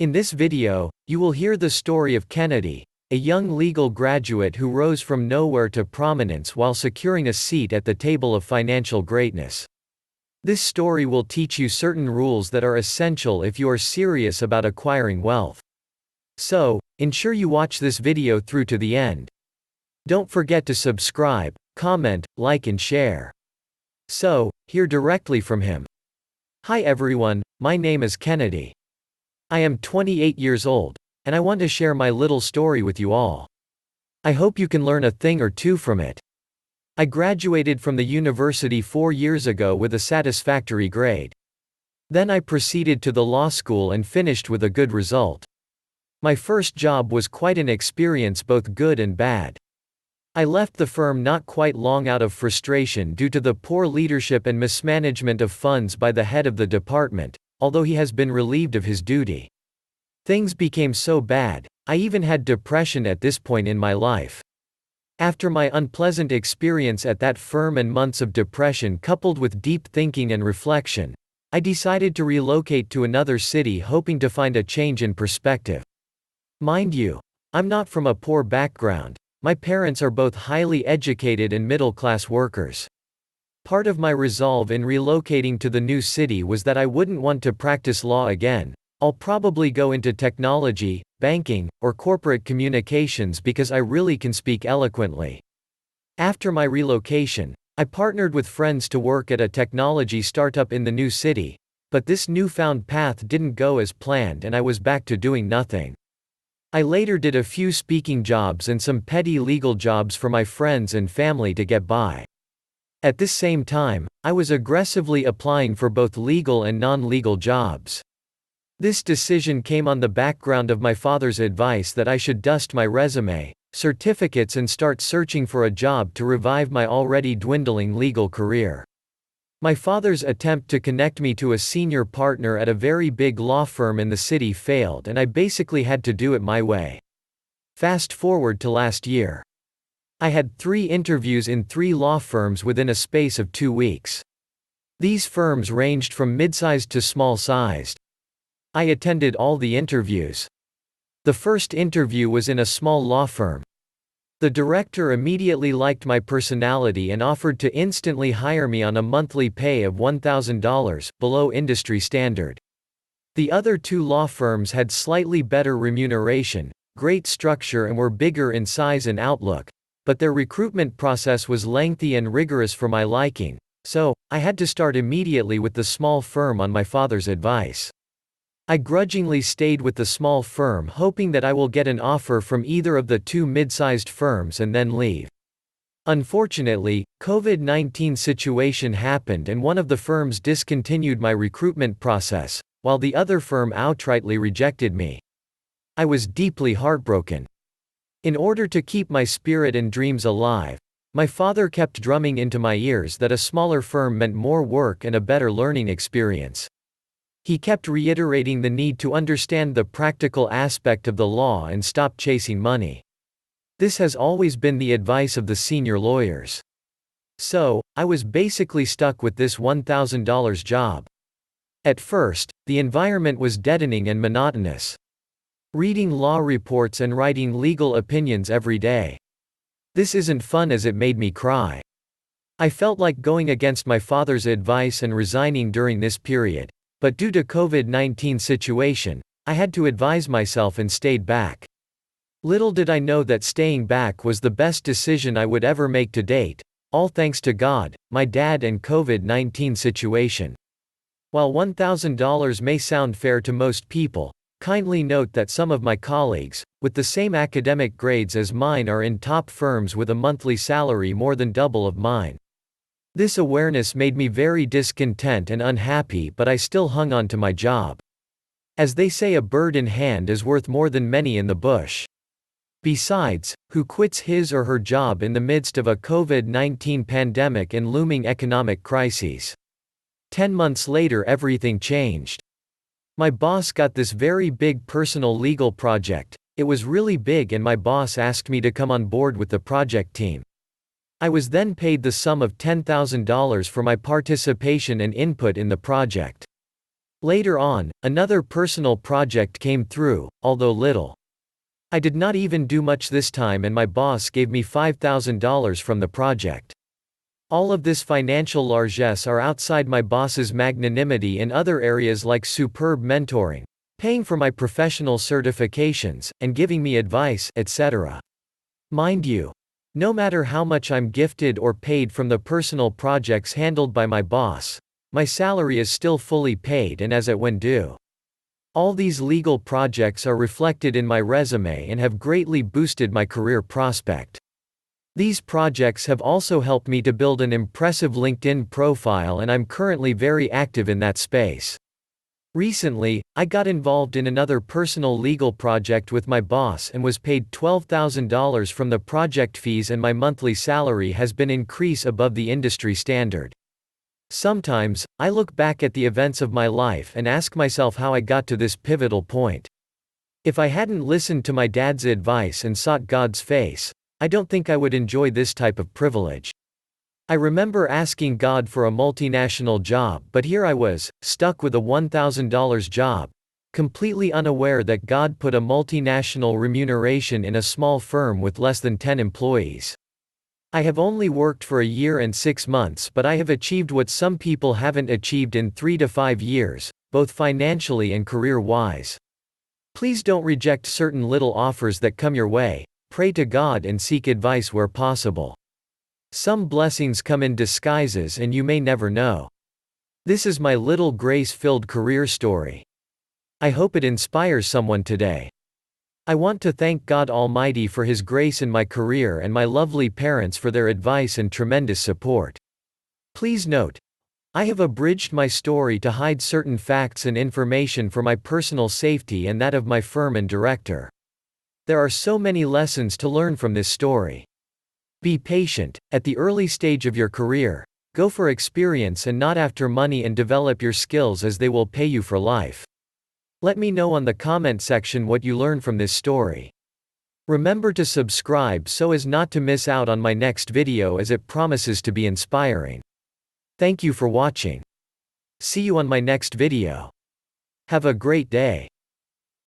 In this video, you will hear the story of Kennedy, a young legal graduate who rose from nowhere to prominence while securing a seat at the table of financial greatness. This story will teach you certain rules that are essential if you are serious about acquiring wealth. So, ensure you watch this video through to the end. Don't forget to subscribe, comment, like and share. So, hear directly from him. Hi everyone, my name is Kennedy. I am 28 years old, and I want to share my little story with you all. I hope you can learn a thing or two from it. I graduated from the university 4 years ago with a satisfactory grade. Then I proceeded to the law school and finished with a good result. My first job was quite an experience, both good and bad. I left the firm not quite long out of frustration due to the poor leadership and mismanagement of funds by the head of the department, although he has been relieved of his duty. Things became so bad, I even had depression at this point in my life. After my unpleasant experience at that firm and months of depression coupled with deep thinking and reflection, I decided to relocate to another city hoping to find a change in perspective. Mind you, I'm not from a poor background. My parents are both highly educated and middle-class workers. Part of my resolve in relocating to the new city was that I wouldn't want to practice law again. I'll probably go into technology, banking, or corporate communications because I really can speak eloquently. After my relocation, I partnered with friends to work at a technology startup in the new city, but this newfound path didn't go as planned and I was back to doing nothing. I later did a few speaking jobs and some petty legal jobs for my friends and family to get by. At this same time, I was aggressively applying for both legal and non-legal jobs. This decision came on the background of my father's advice that I should dust my resume, certificates and start searching for a job to revive my already dwindling legal career. My father's attempt to connect me to a senior partner at a very big law firm in the city failed and I basically had to do it my way. Fast forward to last year. I had 3 interviews in 3 law firms within a space of 2 weeks. These firms ranged from mid-sized to small-sized. I attended all the interviews. The first interview was in a small law firm. The director immediately liked my personality and offered to instantly hire me on a monthly pay of $1,000, below industry standard. The other 2 law firms had slightly better remuneration, great structure and were bigger in size and outlook, but their recruitment process was lengthy and rigorous for my liking, so I had to start immediately with the small firm on my father's advice. I grudgingly stayed with the small firm hoping that I will get an offer from either of the 2 mid-sized firms and then leave. Unfortunately, COVID-19 situation happened and one of the firms discontinued my recruitment process, while the other firm outrightly rejected me. I was deeply heartbroken. In order to keep my spirit and dreams alive, my father kept drumming into my ears that a smaller firm meant more work and a better learning experience. He kept reiterating the need to understand the practical aspect of the law and stop chasing money. This has always been the advice of the senior lawyers. So, I was basically stuck with this $1,000 job. At first, the environment was deadening and monotonous. Reading law reports and writing legal opinions every day. This isn't fun as it made me cry. I felt like going against my father's advice and resigning during this period. But due to COVID-19 situation, I had to advise myself and stayed back. Little did I know that staying back was the best decision I would ever make to date, all thanks to God, my dad and COVID-19 situation. While $1,000 may sound fair to most people, kindly note that some of my colleagues, with the same academic grades as mine are in top firms with a monthly salary more than double of mine. This awareness made me very discontent and unhappy, but I still hung on to my job. As they say, a bird in hand is worth more than many in the bush. Besides, who quits his or her job in the midst of a COVID-19 pandemic and looming economic crises? 10 months later everything changed. My boss got this very big personal legal project. It was really big and my boss asked me to come on board with the project team. I was then paid the sum of $10,000 for my participation and input in the project. Later on, another personal project came through, although little. I did not even do much this time and my boss gave me $5,000 from the project. All of this financial largesse are outside my boss's magnanimity in other areas like superb mentoring, paying for my professional certifications, and giving me advice, etc. Mind you, no matter how much I'm gifted or paid from the personal projects handled by my boss, my salary is still fully paid and as at when due. All these legal projects are reflected in my resume and have greatly boosted my career prospect. These projects have also helped me to build an impressive LinkedIn profile and I'm currently very active in that space. Recently, I got involved in another personal legal project with my boss and was paid $12,000 from the project fees and my monthly salary has been increased above the industry standard. Sometimes, I look back at the events of my life and ask myself how I got to this pivotal point. If I hadn't listened to my dad's advice and sought God's face, I don't think I would enjoy this type of privilege. I remember asking God for a multinational job, but here I was, stuck with a $1,000 job, completely unaware that God put a multinational remuneration in a small firm with less than 10 employees. I have only worked for a year and 6 months, but I have achieved what some people haven't achieved in 3 to 5 years, both financially and career-wise. Please don't reject certain little offers that come your way. Pray to God and seek advice where possible. Some blessings come in disguises and you may never know. This is my little grace-filled career story. I hope it inspires someone today. I want to thank God Almighty for His grace in my career and my lovely parents for their advice and tremendous support. Please note, I have abridged my story to hide certain facts and information for my personal safety and that of my firm and director. There are so many lessons to learn from this story. Be patient, at the early stage of your career, go for experience and not after money and develop your skills as they will pay you for life. Let me know on the comment section what you learned from this story. Remember to subscribe so as not to miss out on my next video as it promises to be inspiring. Thank you for watching. See you on my next video. Have a great day.